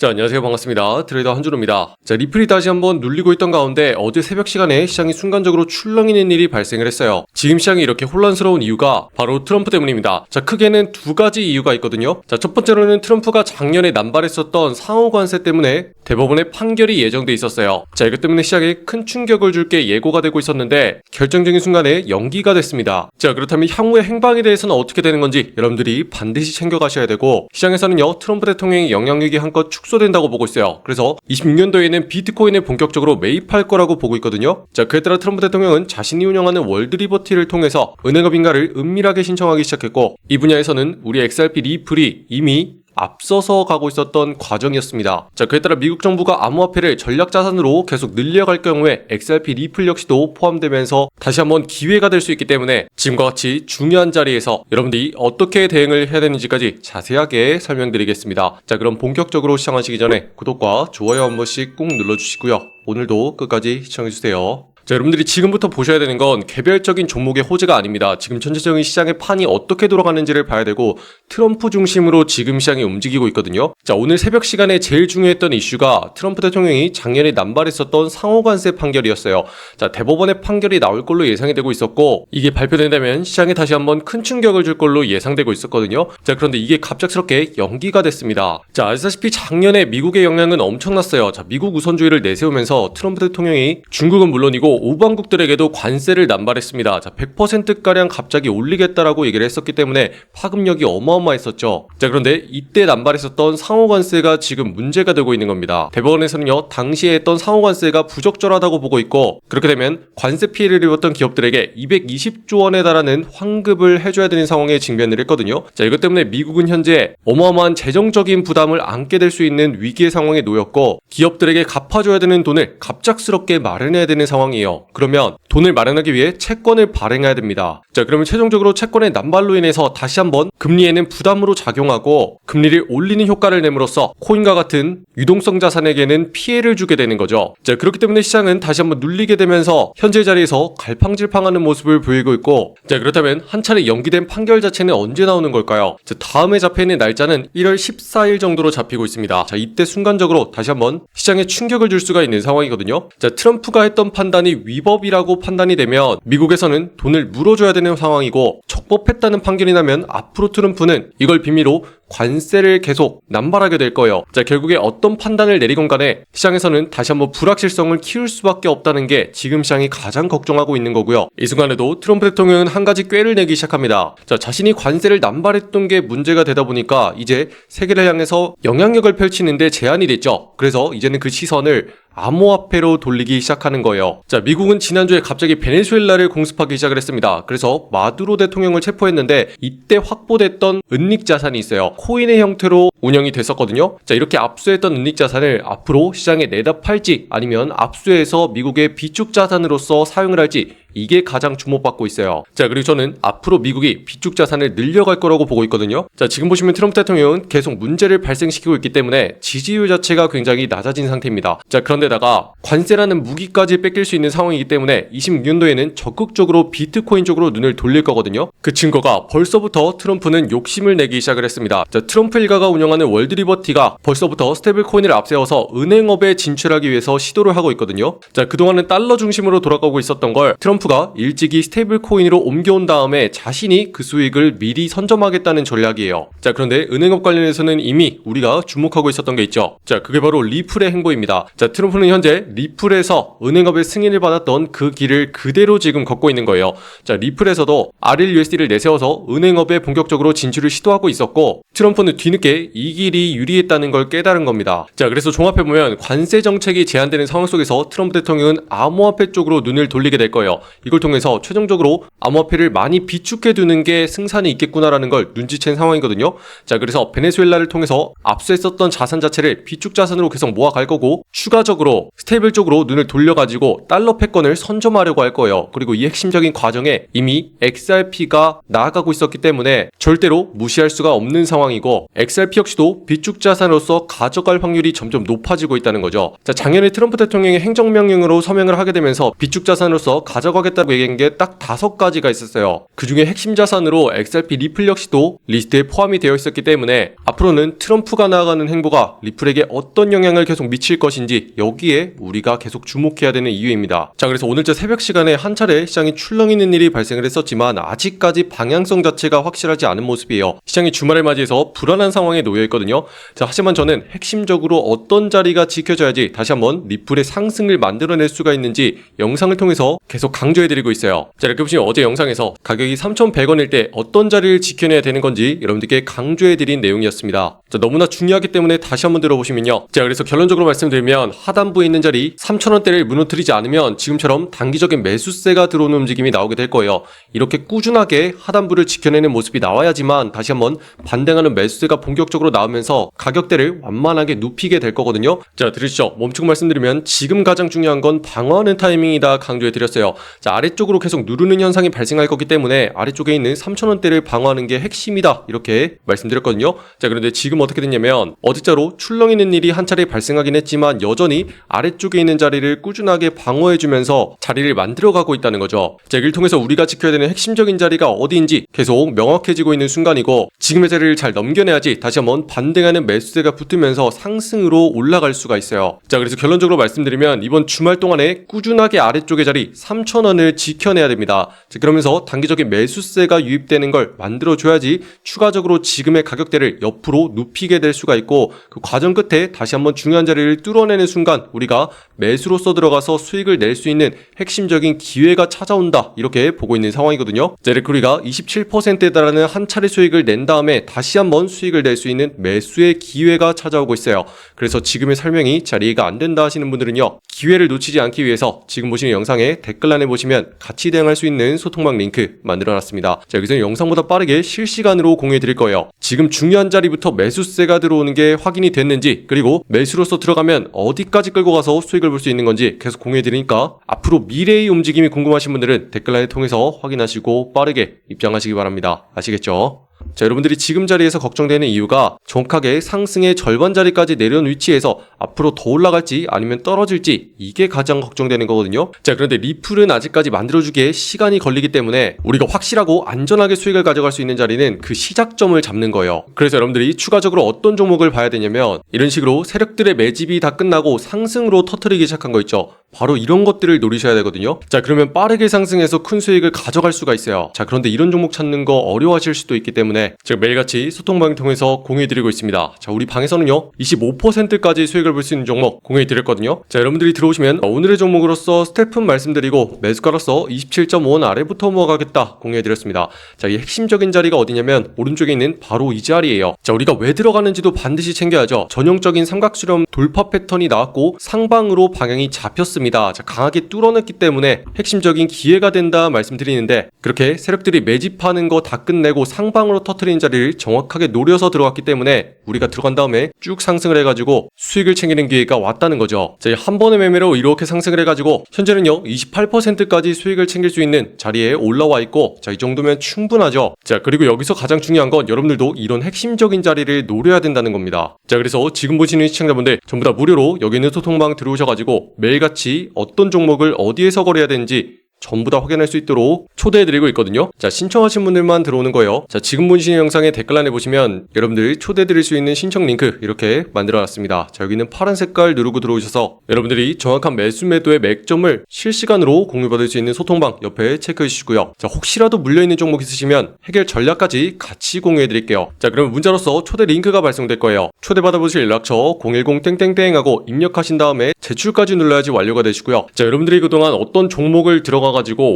자, 안녕하세요. 반갑습니다. 트레이더 한준호입니다. 자, 리플이 다시 한번 눌리고 있던 가운데 어제 새벽 시간에 시장이 순간적으로 출렁이는 일이 발생을 했어요. 지금 시장이 이렇게 혼란스러운 이유가 바로 트럼프 때문입니다. 자, 크게는 두 가지 이유가 있거든요. 자, 첫 번째로는 트럼프가 작년에 남발했었던 상호 관세 때문에 대법원의 판결이 예정돼 있었어요. 자, 이것 때문에 시장에 큰 충격을 줄 게 예고가 되고 있었는데 결정적인 순간에 연기가 됐습니다. 자, 그렇다면 향후의 행방에 대해서는 어떻게 되는 건지 여러분들이 반드시 챙겨가셔야 되고, 시장에서는요 트럼프 대통령의 영향력이 한껏 축소된다고 보고 있어요. 그래서 26년도에는 비트코인을 본격적으로 매입할 거라고 보고 있거든요. 자, 그에 따라 트럼프 대통령은 자신이 운영하는 월드리버티를 통해서 은행업 인가를 은밀하게 신청하기 시작했고, 이 분야에서는 우리 XRP 리플이 이미 앞서서 가고 있었던 과정이었습니다. 자, 그에 따라 미국 정부가 암호화폐를 전략자산으로 계속 늘려갈 경우에 XRP 리플 역시도 포함되면서 다시 한번 기회가 될 수 있기 때문에 지금과 같이 중요한 자리에서 여러분들이 어떻게 대응을 해야 되는지까지 자세하게 설명드리겠습니다. 자, 그럼 본격적으로 시작하시기 전에 구독과 좋아요 한 번씩 꾹 눌러주시고요. 오늘도 끝까지 시청해주세요. 자, 여러분들이 지금부터 보셔야 되는 건 개별적인 종목의 호재가 아닙니다. 지금 전체적인 시장의 판이 어떻게 돌아가는지를 봐야 되고, 트럼프 중심으로 지금 시장이 움직이고 있거든요. 자, 오늘 새벽 시간에 제일 중요했던 이슈가 트럼프 대통령이 작년에 남발했었던 상호관세 판결이었어요. 자, 대법원의 판결이 나올 걸로 예상이 되고 있었고, 이게 발표된다면 시장에 다시 한번 큰 충격을 줄 걸로 예상되고 있었거든요. 자, 그런데 이게 갑작스럽게 연기가 됐습니다. 자, 아시다시피 작년에 미국의 영향은 엄청났어요. 자, 미국 우선주의를 내세우면서 트럼프 대통령이 중국은 물론이고 오방국들에게도 관세를 남발했습니다. 자, 100%가량 갑자기 올리겠다라고 얘기를 했었기 때문에 파급력이 어마어마했었죠. 자, 그런데 이때 남발했었던 상호관세가 지금 문제가 되고 있는 겁니다. 대법원에서는요 당시에 했던 상호관세가 부적절하다고 보고 있고, 그렇게 되면 관세 피해를 입었던 기업들에게 220조 원에 달하는 환급을 해줘야 되는 상황에 직면을 했거든요. 자, 이것 때문에 미국은 현재 어마어마한 재정적인 부담을 안게 될 수 있는 위기의 상황에 놓였고, 기업들에게 갚아줘야 되는 돈을 갑작스럽게 마련해야 되는 상황이에요. 그러면 돈을 마련하기 위해 채권을 발행해야 됩니다. 자, 그러면 최종적으로 채권의 남발로 인해서 다시 한번 금리에는 부담으로 작용하고 금리를 올리는 효과를 내므로써 코인과 같은 유동성 자산에게는 피해를 주게 되는 거죠. 자, 그렇기 때문에 시장은 다시 한번 눌리게 되면서 현재 자리에서 갈팡질팡하는 모습을 보이고 있고, 자, 그렇다면 한 차례 연기된 판결 자체는 언제 나오는 걸까요? 자, 다음에 잡혀있는 날짜는 1월 14일 정도로 잡히고 있습니다. 자, 이때 순간적으로 다시 한번 시장에 충격을 줄 수가 있는 상황이거든요. 자, 트럼프가 했던 판단이 위법이라고 판단이 되면 미국에서는 돈을 물어줘야 되는 상황이고, 적법했다는 판결이 나면 앞으로 트럼프는 이걸 빌미로 관세를 계속 남발하게 될 거예요. 자, 결국에 어떤 판단을 내리건 간에 시장에서는 다시 한번 불확실성을 키울 수밖에 없다는 게 지금 시장이 가장 걱정하고 있는 거고요. 이 순간에도 트럼프 대통령은 한 가지 꾀를 내기 시작합니다. 자, 자신이 관세를 남발했던 게 문제가 되다 보니까 이제 세계를 향해서 영향력을 펼치는데 제한이 됐죠. 그래서 이제는 그 시선을 암호화폐로 돌리기 시작하는 거예요. 자, 미국은 지난주에 갑자기 베네수엘라를 공습하기 시작을 했습니다. 그래서 마두로 대통령을 체포했는데 이때 확보됐던 은닉자산이 있어요. 코인의 형태로 운영이 됐었거든요. 자, 이렇게 압수했던 은닉자산을 앞으로 시장에 내다 팔지 아니면 압수해서 미국의 비축자산으로서 사용을 할지, 이게 가장 주목받고 있어요. 자, 그리고 저는 앞으로 미국이 비축자산을 늘려갈 거라고 보고 있거든요. 자, 지금 보시면 트럼프 대통령은 계속 문제를 발생시키고 있기 때문에 지지율 자체가 굉장히 낮아진 상태입니다. 자, 그런데다가 관세라는 무기까지 뺏길 수 있는 상황이기 때문에 26년도에는 적극적으로 비트코인 쪽으로 눈을 돌릴 거거든요. 그 증거가 벌써부터 트럼프는 욕심을 내기 시작을 했습니다. 자, 트럼프 일가가 운영하는 월드리버티가 벌써부터 스테이블 코인을 앞세워서 은행업에 진출하기 위해서 시도를 하고 있거든요. 자, 그동안은 달러 중심으로 돌아가고 있었던 걸 트럼프가 일찍이 스테이블 코인으로 옮겨온 다음에 자신이 그 수익을 미리 선점하겠다는 전략이에요. 자, 그런데 은행업 관련해서는 이미 우리가 주목하고 있었던 게 있죠. 자, 그게 바로 리플의 행보입니다. 자, 트럼프는 현재 리플에서 은행업의 승인을 받았던 그 길을 그대로 지금 걷고 있는 거예요. 자, 리플에서도 RLUSD를 내세워서 은행업에 본격적으로 진출을 시도하고 있었고, 트럼프는 뒤늦게 이 길이 유리했다는 걸 깨달은 겁니다. 자, 그래서 종합해보면 관세 정책이 제한되는 상황 속에서 트럼프 대통령은 암호화폐 쪽으로 눈을 돌리게 될 거예요. 이걸 통해서 최종적으로 암호화폐를 많이 비축해두는 게 승산이 있겠구나라는 걸 눈치챈 상황이거든요. 자, 그래서 베네수엘라를 통해서 압수했었던 자산 자체를 비축자산으로 계속 모아갈 거고, 추가적으로 스테이블 쪽으로 눈을 돌려가지고 달러 패권을 선점하려고 할 거예요. 그리고 이 핵심적인 과정에 이미 XRP가 나아가고 있었기 때문에 절대로 무시할 수가 없는 상황 상황이고 XRP 역시도 비축 자산으로서 가져갈 확률이 점점 높아지고 있다는 거죠. 자, 작년에 트럼프 대통령이 행정명령으로 서명을 하게 되면서 비축 자산으로서 가져가겠다고 얘기한 게 딱 5가지가 있었어요. 그 중에 핵심 자산으로 XRP 리플 역시도 리스트에 포함이 되어 있었기 때문에 앞으로는 트럼프가 나아가는 행보가 리플에게 어떤 영향을 계속 미칠 것인지 여기에 우리가 계속 주목해야 되는 이유입니다. 자, 그래서 오늘자 새벽 시간에 한 차례 시장이 출렁이는 일이 발생을 했었지만 아직까지 방향성 자체가 확실하지 않은 모습이에요. 시장이 주말을 맞이해서 불안한 상황에 놓여 있거든요. 자, 하지만 저는 핵심적으로 어떤 자리가 지켜져야지 다시 한번 리플의 상승을 만들어낼 수가 있는지 영상을 통해서 계속 강조해드리고 있어요. 자, 이렇게 보시면 어제 영상에서 가격이 3,100원일 때 어떤 자리를 지켜내야 되는 건지 여러분들께 강조해드린 내용이었습니다. 자, 너무나 중요하기 때문에 다시 한번 들어보시면요. 자, 그래서 결론적으로 말씀드리면 하단부에 있는 자리 3,000원대를 무너뜨리지 않으면 지금처럼 단기적인 매수세가 들어오는 움직임이 나오게 될 거예요. 이렇게 꾸준하게 하단부를 지켜내는 모습이 나와야지만 다시 한번 반등하는 매수세가 본격적으로 나오면서 가격대를 완만하게 눕히게 될 거거든요. 자, 들으시죠? 멈추고 말씀드리면 지금 가장 중요한 건 방어하는 타이밍이다 강조해드렸어요. 자, 아래쪽으로 계속 누르는 현상이 발생할 거기 때문에 아래쪽에 있는 3,000원대를 방어하는 게 핵심이다 이렇게 말씀드렸거든요. 자, 그런데 지금 어떻게 됐냐면 어제자로 출렁이는 일이 한 차례 발생하긴 했지만 여전히 아래쪽에 있는 자리를 꾸준하게 방어해주면서 자리를 만들어가고 있다는 거죠. 자, 이를 통해서 우리가 지켜야 되는 핵심적인 자리가 어디인지 계속 명확해지고 있는 순간이고 지금의 자리를 잘 넘겨내야지 다시 한번 반등하는 매수세가 붙으면서 상승으로 올라갈 수가 있어요. 자, 그래서 결론적으로 말씀드리면 이번 주말 동안에 꾸준하게 아래쪽의 자리 3,000원을 지켜내야 됩니다. 자, 그러면서 단기적인 매수세가 유입되는 걸 만들어줘야지 추가적으로 지금의 가격대를 옆으로 눕히게 될 수가 있고 그 과정 끝에 다시 한번 중요한 자리를 뚫어내는 순간 우리가 매수로서 들어가서 수익을 낼 수 있는 핵심적인 기회가 찾아온다 이렇게 보고 있는 상황이거든요. 자, 이렇게 우리가 27%에 달하는 한 차례 수익을 낸 다음에 다시 한번 수익을 낼 수 있는 매수의 기회가 찾아오고 있어요. 그래서 지금의 설명이 잘 이해가 안 된다 하시는 분들은요, 기회를 놓치지 않기 위해서 지금 보시는 영상에 댓글란에 보시면 같이 대응할 수 있는 소통방 링크 만들어놨습니다. 자, 여기서는 영상보다 빠르게 실시간으로 공유해 드릴 거예요. 지금 중요한 자리부터 매수세가 들어오는 게 확인이 됐는지 그리고 매수로서 들어가면 어디까지 끌고 가서 수익을 볼 수 있는 건지 계속 공유해 드리니까 앞으로 미래의 움직임이 궁금하신 분들은 댓글란을 통해서 확인하시고 빠르게 입장하시기 바랍니다. 아시겠죠? 자, 여러분들이 지금 자리에서 걱정되는 이유가 정확하게 상승의 절반 자리까지 내려온 위치에서 앞으로 더 올라갈지 아니면 떨어질지 이게 가장 걱정되는 거거든요. 자, 그런데 리플은 아직까지 만들어주기에 시간이 걸리기 때문에 우리가 확실하고 안전하게 수익을 가져갈 수 있는 자리는 그 시작점을 잡는 거예요. 그래서 여러분들이 추가적으로 어떤 종목을 봐야 되냐면 이런 식으로 세력들의 매집이 다 끝나고 상승으로 터트리기 시작한 거 있죠. 바로 이런 것들을 노리셔야 되거든요. 자, 그러면 빠르게 상승해서 큰 수익을 가져갈 수가 있어요. 자, 그런데 이런 종목 찾는 거 어려워하실 수도 있기 때문에 제가 매일같이 소통방을 통해서 공유해드리고 있습니다. 자, 우리 방에서는요 25%까지 수익을 볼 수 있는 종목 공유해드렸거든요. 자, 여러분들이 들어오시면 오늘의 종목으로서 스태프는 말씀드리고 매수가로서 27.5원 아래부터 모아가겠다 공유해드렸습니다. 자, 이 핵심적인 자리가 어디냐면 오른쪽에 있는 바로 이 자리예요. 자, 우리가 왜 들어가는지도 반드시 챙겨야죠. 전형적인 삼각수렴 돌파 패턴이 나왔고 상방으로 방향이 잡혔습니다. 자, 강하게 뚫어냈기 때문에 핵심적인 기회가 된다 말씀드리는데 그렇게 세력들이 매집하는 거 다 끝내고 상방으로 터트리는 자리를 정확하게 노려서 들어갔기 때문에 우리가 들어간 다음에 쭉 상승을 해가지고 수익을 챙기는 기회가 왔다는 거죠. 자, 한 번의 매매로 이렇게 상승을 해가지고 현재는요 28%까지 수익을 챙길 수 있는 자리에 올라와 있고 자, 이 정도면 충분하죠. 자, 그리고 여기서 가장 중요한 건 여러분들도 이런 핵심적인 자리를 노려야 된다는 겁니다. 자, 그래서 지금 보시는 시청자분들 전부 다 무료로 여기 있는 소통방 들어오셔가지고 매일같이 어떤 종목을 어디에서 거래해야 되는지 전부 다 확인할 수 있도록 초대해드리고 있거든요. 자, 신청하신 분들만 들어오는 거예요. 자, 지금 보시는 영상의 댓글란에 보시면 여러분들 초대해드릴 수 있는 신청 링크 이렇게 만들어놨습니다. 자, 여기는 파란 색깔 누르고 들어오셔서 여러분들이 정확한 매수 매도의 맥점을 실시간으로 공유받을 수 있는 소통방 옆에 체크해 주시고요. 자, 혹시라도 물려있는 종목 있으시면 해결 전략까지 같이 공유해드릴게요. 자, 그러면 문자로서 초대 링크가 발송될 거예요. 초대받아보실 연락처 010 하고 입력하신 다음에 제출까지 눌러야지 완료가 되시고요. 자, 여러분들이 그동안 어떤 종목을 들어가가지고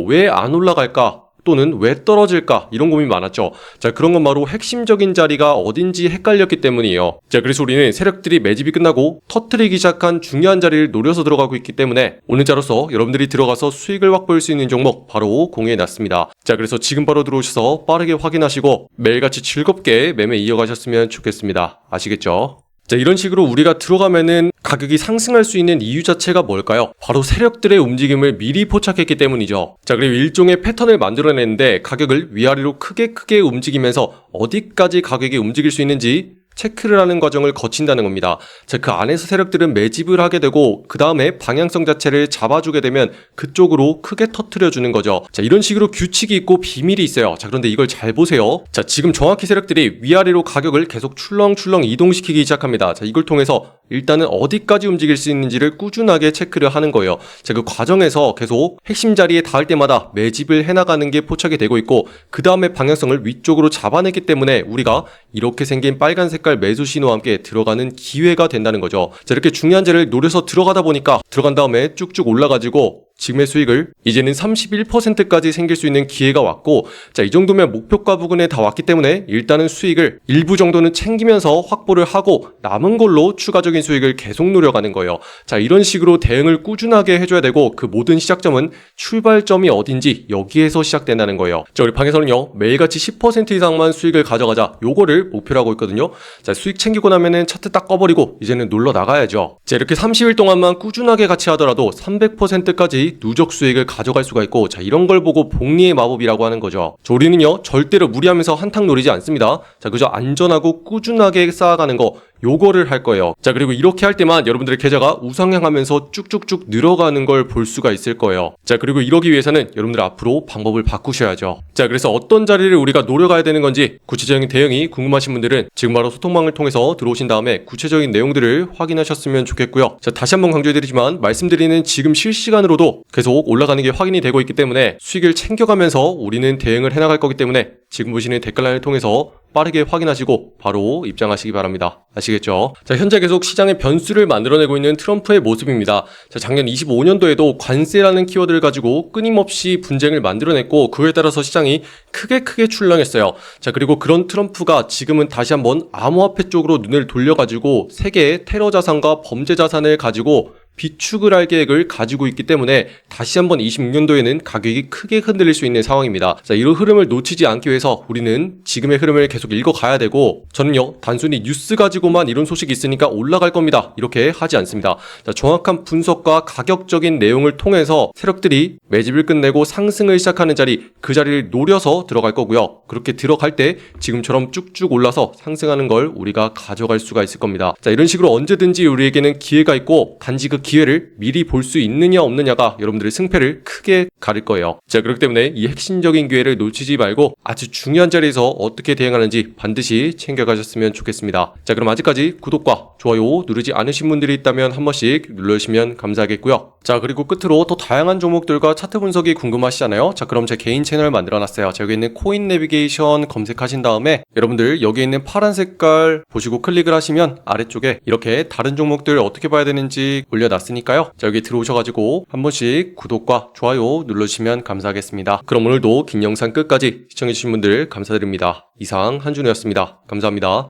왜 안 올라갈까? 또는 왜 떨어질까? 이런 고민 많았죠. 자, 그런 건 바로 핵심적인 자리가 어딘지 헷갈렸기 때문이에요. 자, 그래서 우리는 세력들이 매집이 끝나고 터트리기 시작한 중요한 자리를 노려서 들어가고 있기 때문에 오늘자로서 여러분들이 들어가서 수익을 확보할 수 있는 종목 바로 공유해놨습니다. 자, 그래서 지금 바로 들어오셔서 빠르게 확인하시고 매일같이 즐겁게 매매 이어가셨으면 좋겠습니다. 아시겠죠? 자, 이런 식으로 우리가 들어가면은 가격이 상승할 수 있는 이유 자체가 뭘까요? 바로 세력들의 움직임을 미리 포착했기 때문이죠. 자, 그리고 일종의 패턴을 만들어내는데 가격을 위아래로 크게 움직이면서 어디까지 가격이 움직일 수 있는지 체크를 하는 과정을 거친다는 겁니다. 자, 그 안에서 세력들은 매집을 하게 되고 그 다음에 방향성 자체를 잡아주게 되면 그쪽으로 크게 터트려주는 거죠. 자, 이런 식으로 규칙이 있고 비밀이 있어요. 자, 그런데 이걸 잘 보세요. 자, 지금 정확히 세력들이 위아래로 가격을 계속 출렁출렁 이동시키기 시작합니다. 자, 이걸 통해서 일단은 어디까지 움직일 수 있는지를 꾸준하게 체크를 하는 거예요. 자, 그 과정에서 계속 핵심 자리에 닿을 때마다 매집을 해나가는 게 포착이 되고 있고 그 다음에 방향성을 위쪽으로 잡아냈기 때문에 우리가 이렇게 생긴 빨간 색깔 매수 신호와 함께 들어가는 기회가 된다는 거죠. 자, 이렇게 중요한 자리를 노려서 들어가다 보니까 들어간 다음에 쭉쭉 올라가지고 지금의 수익을 이제는 31%까지 생길 수 있는 기회가 왔고, 자, 이 정도면 목표가 부근에 다 왔기 때문에 일단은 수익을 일부 정도는 챙기면서 확보를 하고 남은 걸로 추가적인 수익을 계속 노려가는 거예요. 자, 이런 식으로 대응을 꾸준하게 해줘야 되고 그 모든 시작점은 출발점이 어딘지 여기에서 시작된다는 거예요. 자, 우리 방에서는요 매일같이 10% 이상만 수익을 가져가자 요거를 목표로 하고 있거든요. 자, 수익 챙기고 나면은 차트 딱 꺼버리고 이제는 놀러 나가야죠. 자, 이렇게 30일 동안만 꾸준하게 같이 하더라도 300%까지 누적 수익을 가져갈 수가 있고, 자, 이런 걸 보고 복리의 마법이라고 하는 거죠. 자, 우리는요 절대로 무리하면서 한탕 노리지 않습니다. 자, 그저 안전하고 꾸준하게 쌓아가는 거 요거를 할 거예요. 자, 그리고 이렇게 할 때만 여러분들의 계좌가 우상향하면서 쭉쭉쭉 늘어가는 걸 볼 수가 있을 거예요. 자, 그리고 이러기 위해서는 여러분들 앞으로 방법을 바꾸셔야죠. 자, 그래서 어떤 자리를 우리가 노려가야 되는 건지 구체적인 대응이 궁금하신 분들은 지금 바로 소통방을 통해서 들어오신 다음에 구체적인 내용들을 확인하셨으면 좋겠고요. 자, 다시 한번 강조해드리지만 말씀드리는 지금 실시간으로도 계속 올라가는 게 확인이 되고 있기 때문에 수익을 챙겨가면서 우리는 대응을 해나갈 거기 때문에 지금 보시는 댓글란을 통해서 빠르게 확인하시고 바로 입장하시기 바랍니다. 아시겠죠? 자, 현재 계속 시장의 변수를 만들어내고 있는 트럼프의 모습입니다. 자, 작년 25년도에도 관세라는 키워드를 가지고 끊임없이 분쟁을 만들어냈고 그에 따라서 시장이 크게 출렁했어요. 자, 그리고 그런 트럼프가 지금은 다시 한번 암호화폐 쪽으로 눈을 돌려가지고 세계의 테러 자산과 범죄 자산을 가지고 비축을 할 계획을 가지고 있기 때문에 다시 한번 26년도에는 가격이 크게 흔들릴 수 있는 상황입니다. 자, 이런 흐름을 놓치지 않기 위해서 우리는 지금의 흐름을 계속 읽어가야 되고, 저는요 단순히 뉴스 가지고만 이런 소식이 있으니까 올라갈 겁니다 이렇게 하지 않습니다. 자, 정확한 분석과 가격적인 내용을 통해서 세력들이 매집을 끝내고 상승을 시작하는 자리, 그 자리를 노려서 들어갈 거고요. 그렇게 들어갈 때 지금처럼 쭉쭉 올라서 상승하는 걸 우리가 가져갈 수가 있을 겁니다. 자, 이런 식으로 언제든지 우리에게는 기회가 있고 단지 그 기회를 미리 볼 수 있느냐 없느냐가 여러분들의 승패를 크게 가릴 거예요. 자, 그렇기 때문에 이 핵심적인 기회를 놓치지 말고 아주 중요한 자리에서 어떻게 대응하는지 반드시 챙겨가셨으면 좋겠습니다. 자, 그럼 아직까지 구독과 좋아요 누르지 않으신 분들이 있다면 한 번씩 눌러주시면 감사하겠고요. 자, 그리고 끝으로 더 다양한 종목들과 차트 분석이 궁금하시잖아요. 자, 그럼 제 개인 채널 만들어놨어요. 자, 여기 있는 코인 내비게이션 검색하신 다음에 여러분들 여기 있는 파란 색깔 보시고 클릭을 하시면 아래쪽에 이렇게 다른 종목들 어떻게 봐야 되는지 올려놨으니까요. 자, 여기 들어오셔가지고 한 번씩 구독과 좋아요 눌러주시면 감사하겠습니다. 그럼 오늘도 긴 영상 끝까지 시청해주신 분들 감사드립니다. 이상 한준호였습니다. 감사합니다.